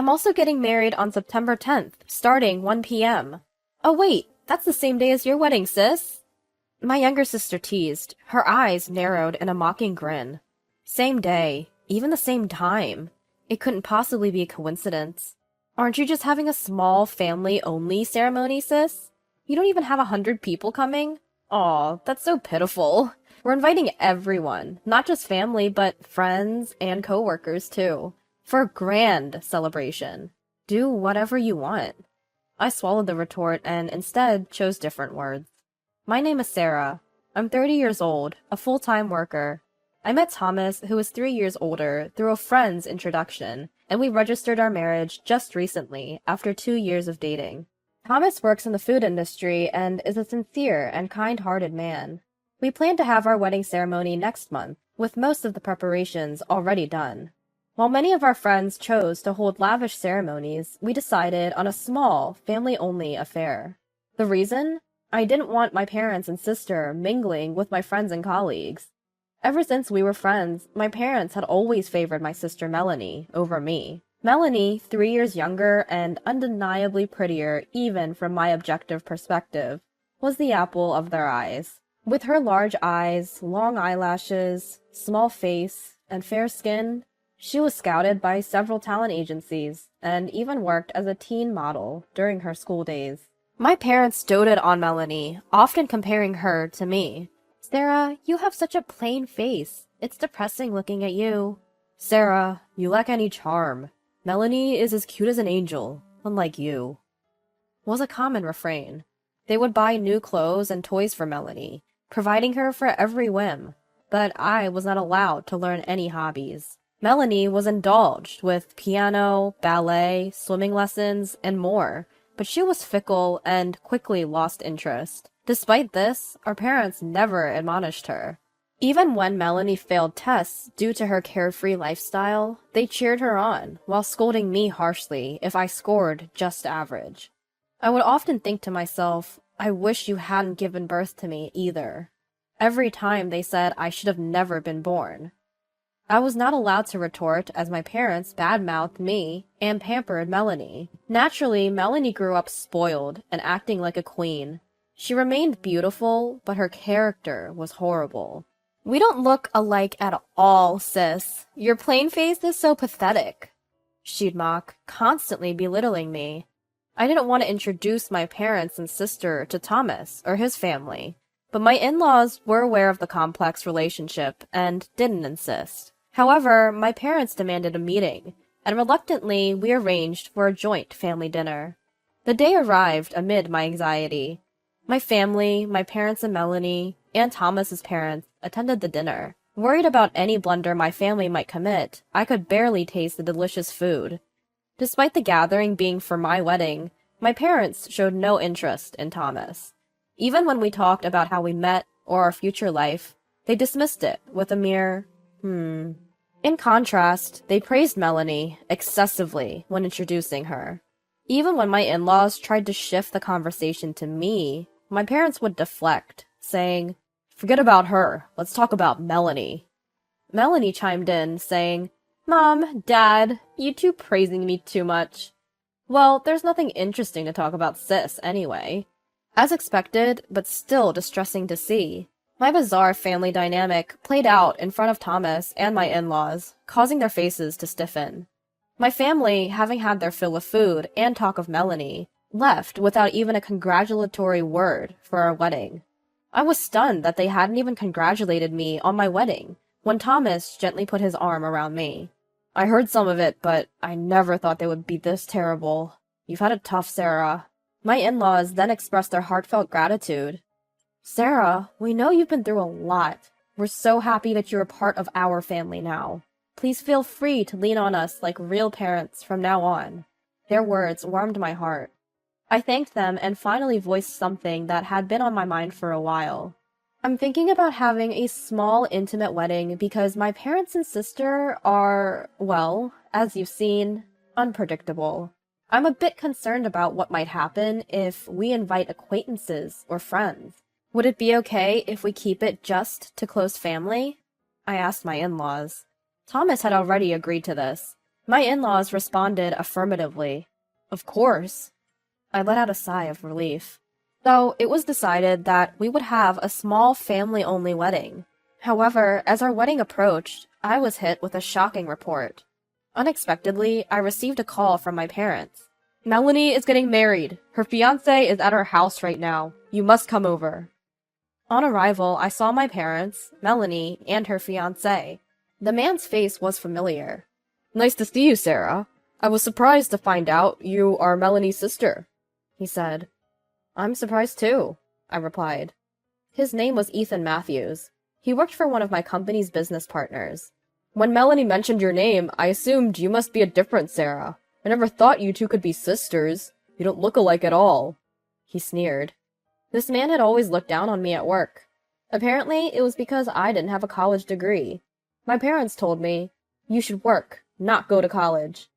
I'm also getting married on September 10th, starting 1 p.m. Oh wait, that's the same day as your wedding, sis. My younger sister teased, her eyes narrowed in a mocking grin. Same day, even the same time. It couldn't possibly be a coincidence. Aren't you just having a small family-only ceremony, sis? You don't even have 100 people coming? Aw, that's so pitiful. We're inviting everyone, not just family, but friends and coworkers too, for a grand celebration. Do whatever you want. I swallowed the retort and instead chose different words. My name is Sarah. I'm 30 years old, a full-time worker. I met Thomas, who is 3 years older, through a friend's introduction, and we registered our marriage just recently, after 2 years of dating. Thomas works in the food industry and is a sincere and kind-hearted man. We plan to have our wedding ceremony next month, with most of the preparations already done. While many of our friends chose to hold lavish ceremonies, we decided on a small, family-only affair. The reason? I didn't want my parents and sister mingling with my friends and colleagues. Ever since we were friends, my parents had always favored my sister Melanie over me. Melanie, 3 years younger and undeniably prettier even from my objective perspective, was the apple of their eyes. With her large eyes, long eyelashes, small face, and fair skin, she was scouted by several talent agencies and even worked as a teen model during her school days. My parents doted on Melanie, often comparing her to me. Sarah, you have such a plain face. It's depressing looking at you. Sarah, you lack any charm. Melanie is as cute as an angel, unlike you. Was a common refrain. They would buy new clothes and toys for Melanie, providing her for every whim, but I was not allowed to learn any hobbies. Melanie was indulged with piano, ballet, swimming lessons, and more, but she was fickle and quickly lost interest. Despite this, our parents never admonished her. Even when Melanie failed tests due to her carefree lifestyle, they cheered her on, while scolding me harshly if I scored just average. I would often think to myself, I wish you hadn't given birth to me either. Every time they said I should have never been born. I was not allowed to retort as my parents badmouthed me and pampered Melanie. Naturally, Melanie grew up spoiled and acting like a queen. She remained beautiful, but her character was horrible. We don't look alike at all, sis. Your plain face is so pathetic, she'd mock, constantly belittling me. I didn't want to introduce my parents and sister to Thomas or his family, but my in-laws were aware of the complex relationship and didn't insist. However, my parents demanded a meeting, and reluctantly we arranged for a joint family dinner. The day arrived amid my anxiety. My family, my parents and Melanie, and Thomas's parents attended the dinner. Worried about any blunder my family might commit, I could barely taste the delicious food. Despite the gathering being for my wedding, my parents showed no interest in Thomas. Even when we talked about how we met or our future life, they dismissed it with a mere, In contrast, they praised Melanie excessively when introducing her. Even when my in-laws tried to shift the conversation to me, my parents would deflect, saying, "Forget about her, let's talk about Melanie." Melanie chimed in, saying, "Mom, Dad, you two praising me too much." Well, there's nothing interesting to talk about sis anyway. As expected, but still distressing to see, my bizarre family dynamic played out in front of Thomas and my in-laws, causing their faces to stiffen. My family, having had their fill of food and talk of Melanie, left without even a congratulatory word for our wedding. I was stunned that they hadn't even congratulated me on my wedding, when Thomas gently put his arm around me. "I heard some of it, but I never thought they would be this terrible. You've had it tough, Sarah." My in-laws then expressed their heartfelt gratitude. "Sarah, we know you've been through a lot. We're so happy that you're a part of our family now. Please feel free to lean on us like real parents from now on." Their words warmed my heart. I thanked them and finally voiced something that had been on my mind for a while. I'm thinking about having a small, intimate wedding because my parents and sister are, well, as you've seen, unpredictable. I'm a bit concerned about what might happen if we invite acquaintances or friends. Would it be okay if we keep it just to close family? I asked my in-laws. Thomas had already agreed to this. My in-laws responded affirmatively. Of course. I let out a sigh of relief. So it was decided that we would have a small family-only wedding. However, as our wedding approached, I was hit with a shocking report. Unexpectedly, I received a call from my parents. Melanie is getting married. Her fiancé is at her house right now. You must come over. On arrival, I saw my parents, Melanie, and her fiancé. The man's face was familiar. Nice to see you, Sarah. I was surprised to find out you are Melanie's sister, he said. I'm surprised too, I replied. His name was Ethan Matthews. He worked for one of my company's business partners. When Melanie mentioned your name, I assumed you must be a different Sarah. I never thought you two could be sisters. You don't look alike at all. He sneered. This man had always looked down on me at work. Apparently, it was because I didn't have a college degree. My parents told me, you should work, not go to college.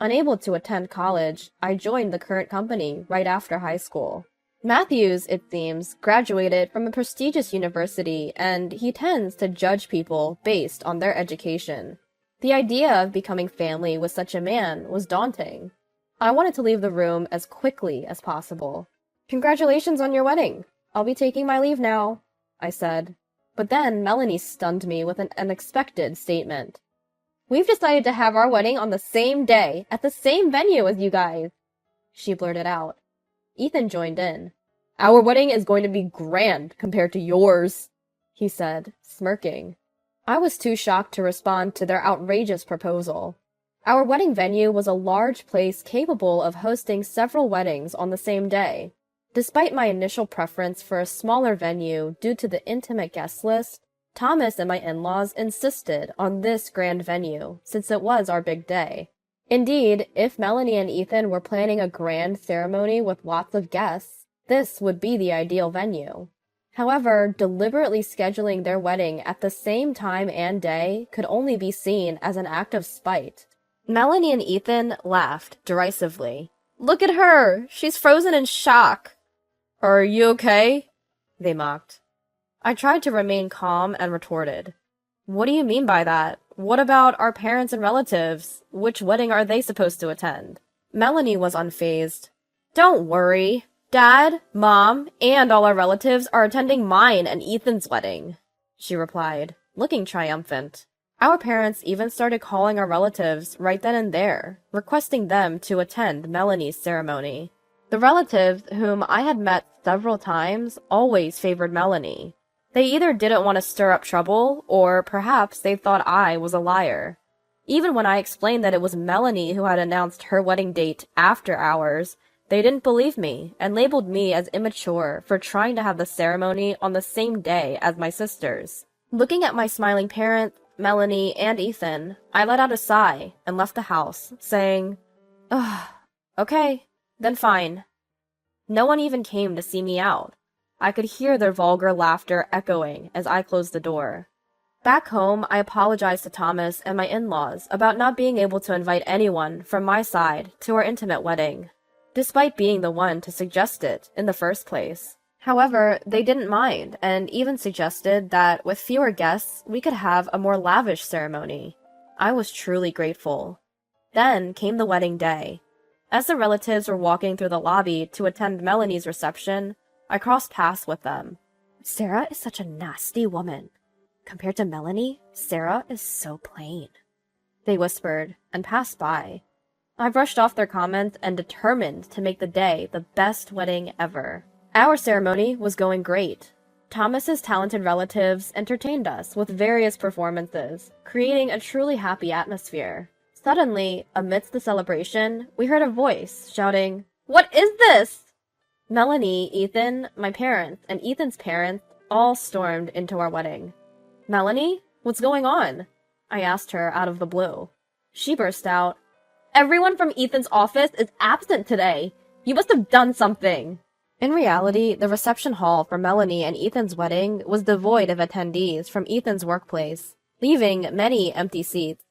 Unable to attend college, I joined the current company right after high school. Matthews, it seems, graduated from a prestigious university, and he tends to judge people based on their education. The idea of becoming family with such a man was daunting. I wanted to leave the room as quickly as possible. Congratulations on your wedding. I'll be taking my leave now, I said. But then Melanie stunned me with an unexpected statement. We've decided to have our wedding on the same day, at the same venue as you guys, she blurted out. Ethan joined in. Our wedding is going to be grand compared to yours, he said, smirking. I was too shocked to respond to their outrageous proposal. Our wedding venue was a large place capable of hosting several weddings on the same day. Despite my initial preference for a smaller venue due to the intimate guest list, Thomas and my in-laws insisted on this grand venue, since it was our big day. Indeed, if Melanie and Ethan were planning a grand ceremony with lots of guests, this would be the ideal venue. However, deliberately scheduling their wedding at the same time and day could only be seen as an act of spite. Melanie and Ethan laughed derisively. Look at her! She's frozen in shock! Are you okay? They mocked. I tried to remain calm and retorted. What do you mean by that? What about our parents and relatives? Which wedding are they supposed to attend? Melanie was unfazed. Don't worry. Dad, Mom, and all our relatives are attending mine and Ethan's wedding, she replied, looking triumphant. Our parents even started calling our relatives right then and there, requesting them to attend Melanie's ceremony. The relatives, whom I had met several times, always favored Melanie. They either didn't want to stir up trouble, or perhaps they thought I was a liar. Even when I explained that it was Melanie who had announced her wedding date after ours, they didn't believe me and labeled me as immature for trying to have the ceremony on the same day as my sisters. Looking at my smiling parents, Melanie, and Ethan, I let out a sigh and left the house, saying, ugh, okay, then fine. No one even came to see me out. I could hear their vulgar laughter echoing as I closed the door. Back home, I apologized to Thomas and my in-laws about not being able to invite anyone from my side to our intimate wedding, despite being the one to suggest it in the first place. However, they didn't mind and even suggested that with fewer guests, we could have a more lavish ceremony. I was truly grateful. Then came the wedding day. As the relatives were walking through the lobby to attend Melanie's reception, I crossed paths with them. Sarah is such a nasty woman. Compared to Melanie, Sarah is so plain, they whispered and passed by. I brushed off their comments and determined to make the day the best wedding ever. Our ceremony was going great. Thomas's talented relatives entertained us with various performances, creating a truly happy atmosphere. Suddenly, amidst the celebration, we heard a voice shouting, "What is this?" Melanie, Ethan, my parents, and Ethan's parents all stormed into our wedding. Melanie, what's going on? I asked her out of the blue. She burst out, Everyone from Ethan's office is absent today. You must have done something. In reality, the reception hall for Melanie and Ethan's wedding was devoid of attendees from Ethan's workplace, leaving many empty seats.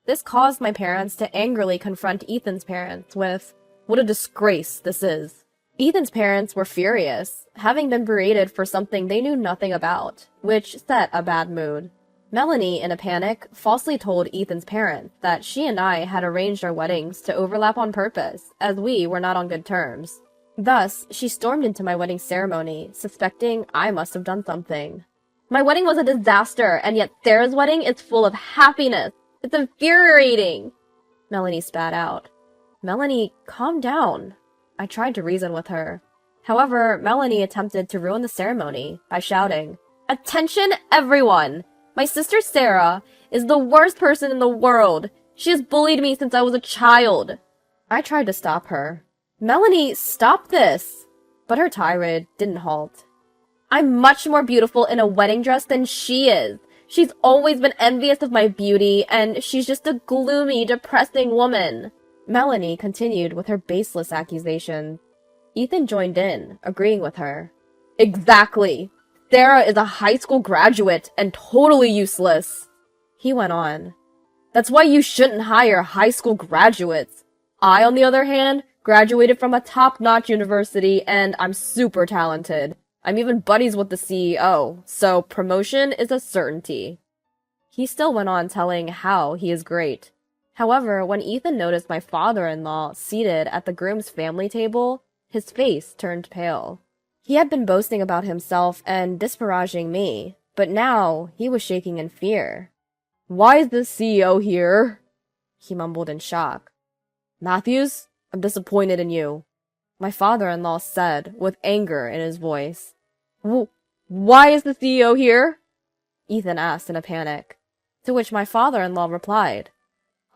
This caused my parents to angrily confront Ethan's parents with, "What a disgrace this is." Ethan's parents were furious, having been berated for something they knew nothing about, which set a bad mood. Melanie, in a panic, falsely told Ethan's parents that she and I had arranged our weddings to overlap on purpose, as we were not on good terms. Thus, she stormed into my wedding ceremony, suspecting I must have done something. My wedding was a disaster, and yet Sarah's wedding is full of happiness. It's infuriating, Melanie spat out. Melanie, calm down. I tried to reason with her. However, Melanie attempted to ruin the ceremony by shouting, "Attention, everyone! My sister Sarah is the worst person in the world. She has bullied me since I was a child." I tried to stop her. "Melanie, stop this!" But her tirade didn't halt. "I'm much more beautiful in a wedding dress than she is. She's always been envious of my beauty, and she's just a gloomy, depressing woman." Melanie continued with her baseless accusations. Ethan joined in, agreeing with her. "Exactly! Sarah is a high school graduate and totally useless," he went on. "That's why you shouldn't hire high school graduates. I, on the other hand, graduated from a top-notch university and I'm super talented. I'm even buddies with the CEO, so promotion is a certainty." He still went on telling how he is great. However, when Ethan noticed my father-in-law seated at the groom's family table, his face turned pale. He had been boasting about himself and disparaging me, but now he was shaking in fear. "Why is the CEO here?" he mumbled in shock. "Matthews, I'm disappointed in you," my father-in-law said with anger in his voice. Why is the CEO here?" Ethan asked in a panic, to which my father-in-law replied,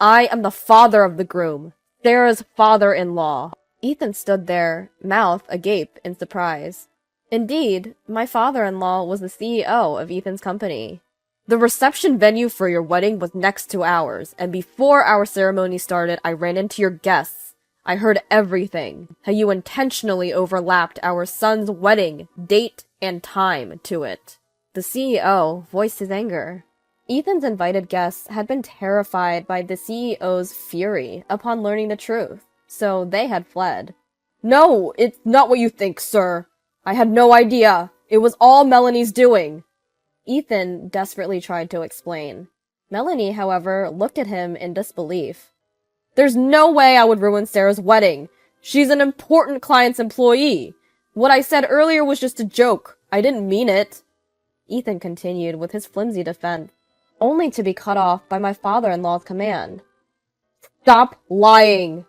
"I am the father of the groom, Sarah's father-in-law." Ethan stood there, mouth agape in surprise. Indeed, my father-in-law was the CEO of Ethan's company. "The reception venue for your wedding was next to ours, and before our ceremony started, I ran into your guests. I heard everything, how you intentionally overlapped our son's wedding, date, and time to it." The CEO voiced his anger. Ethan's invited guests had been terrified by the CEO's fury upon learning the truth, so they had fled. "No, it's not what you think, sir. I had no idea. It was all Melanie's doing." Ethan desperately tried to explain. Melanie, however, looked at him in disbelief. "There's no way I would ruin Sarah's wedding. She's an important client's employee. What I said earlier was just a joke. I didn't mean it." Ethan continued with his flimsy defense, only to be cut off by my father-in-law's command. "Stop lying!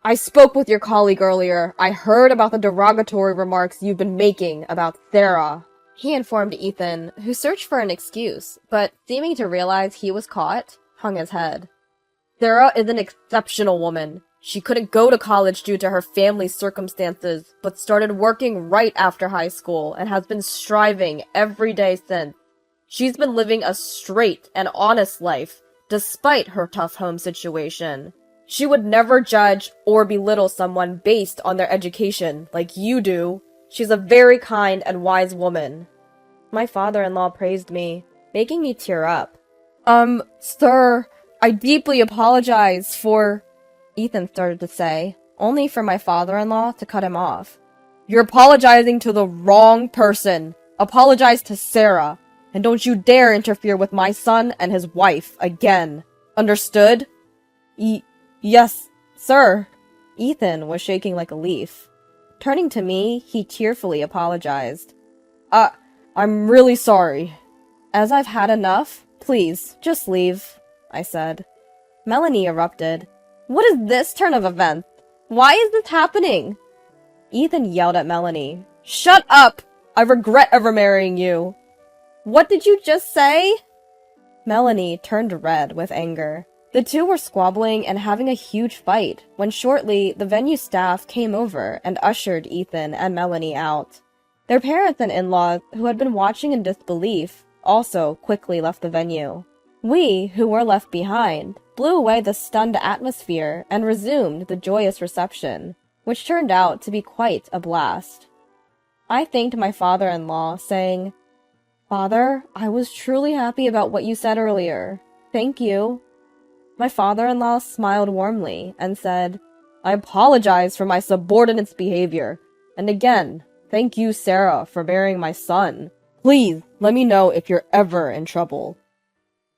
I spoke with your colleague earlier. I heard about the derogatory remarks you've been making about Sarah," he informed Ethan, who searched for an excuse, but seeming to realize he was caught, hung his head. "Sarah is an exceptional woman. She couldn't go to college due to her family's circumstances, but started working right after high school and has been striving every day since. She's been living a straight and honest life, despite her tough home situation. She would never judge or belittle someone based on their education, like you do. She's a very kind and wise woman." My father-in-law praised me, making me tear up. Sir, I deeply apologize for..." Ethan started to say, only for my father-in-law to cut him off. "You're apologizing to the wrong person. Apologize to Sarah. And don't you dare interfere with my son and his wife again. Understood?" Yes, sir." Ethan was shaking like a leaf. Turning to me, he tearfully apologized. I'm really sorry." "As I've had enough, please, just leave," I said. Melanie erupted. "What is this turn of events? Why is this happening?" Ethan yelled at Melanie. "Shut up! I regret ever marrying you." "What did you just say?" Melanie turned red with anger. The two were squabbling and having a huge fight when shortly the venue staff came over and ushered Ethan and Melanie out. Their parents and in-laws, who had been watching in disbelief, also quickly left the venue. We, who were left behind, blew away the stunned atmosphere and resumed the joyous reception, which turned out to be quite a blast. I thanked my father-in-law, saying, "Father, I was truly happy about what you said earlier. Thank you." My father-in-law smiled warmly and said, "I apologize for my subordinate's behavior. And again, thank you, Sarah, for marrying my son. Please, let me know if you're ever in trouble."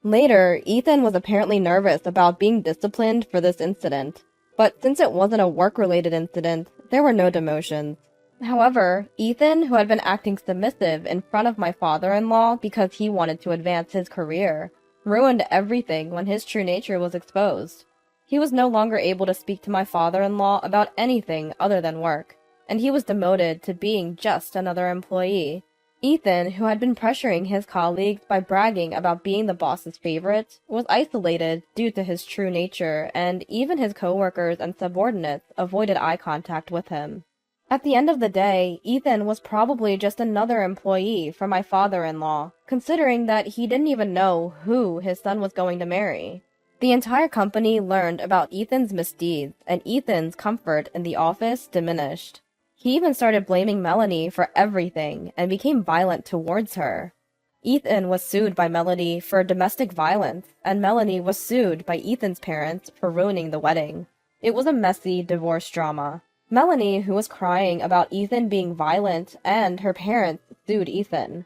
Later, Ethan was apparently nervous about being disciplined for this incident, but since it wasn't a work-related incident, there were no demotions. However, Ethan, who had been acting submissive in front of my father-in-law because he wanted to advance his career, ruined everything when his true nature was exposed. He was no longer able to speak to my father-in-law about anything other than work, and he was demoted to being just another employee. Ethan, who had been pressuring his colleagues by bragging about being the boss's favorite, was isolated due to his true nature, and even his coworkers and subordinates avoided eye contact with him. At the end of the day, Ethan was probably just another employee for my father-in-law, considering that he didn't even know who his son was going to marry. The entire company learned about Ethan's misdeeds, and Ethan's comfort in the office diminished. He even started blaming Melanie for everything and became violent towards her. Ethan was sued by Melanie for domestic violence, and Melanie was sued by Ethan's parents for ruining the wedding. It was a messy divorce drama. Melanie, who was crying about Ethan being violent, and her parents sued Ethan.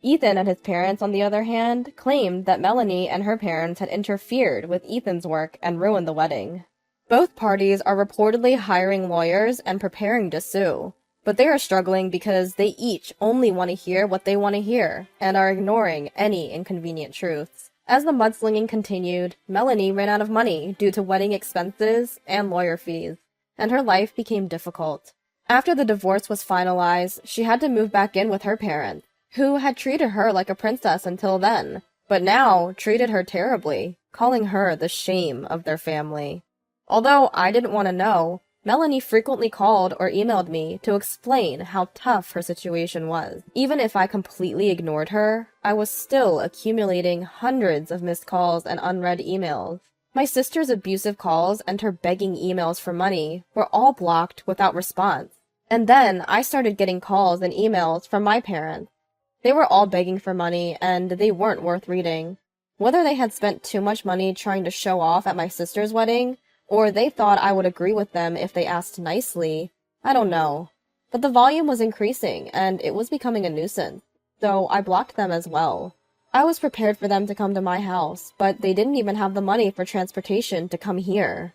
Ethan and his parents, on the other hand, claimed that Melanie and her parents had interfered with Ethan's work and ruined the wedding. Both parties are reportedly hiring lawyers and preparing to sue, but they are struggling because they each only want to hear what they want to hear, and are ignoring any inconvenient truths. As the mudslinging continued, Melanie ran out of money due to wedding expenses and lawyer fees, and her life became difficult. After the divorce was finalized, she had to move back in with her parents, who had treated her like a princess until then, but now treated her terribly, calling her the shame of their family. Although I didn't want to know, Melanie frequently called or emailed me to explain how tough her situation was. Even if I completely ignored her, I was still accumulating hundreds of missed calls and unread emails. My sister's abusive calls and her begging emails for money were all blocked without response. And then I started getting calls and emails from my parents. They were all begging for money, and they weren't worth reading. Whether they had spent too much money trying to show off at my sister's wedding, or they thought I would agree with them if they asked nicely, I don't know. But the volume was increasing, and it was becoming a nuisance, so I blocked them as well. I was prepared for them to come to my house, but they didn't even have the money for transportation to come here.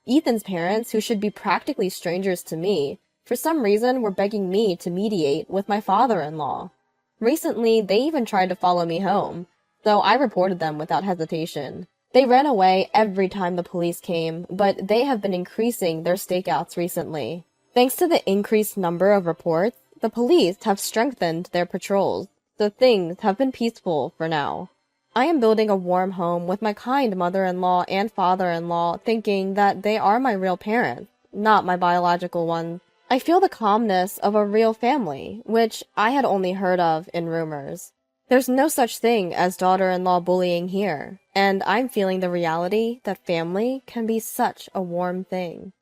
Ethan's parents, who should be practically strangers to me, for some reason were begging me to mediate with my father-in-law. Recently, they even tried to follow me home, so I reported them without hesitation. They ran away every time the police came, but they have been increasing their stakeouts recently. Thanks to the increased number of reports, the police have strengthened their patrols, so things have been peaceful for now. I am building a warm home with my kind mother-in-law and father-in-law, thinking that they are my real parents, not my biological ones. I feel the calmness of a real family, which I had only heard of in rumors. There's no such thing as daughter-in-law bullying here, and I'm feeling the reality that family can be such a warm thing.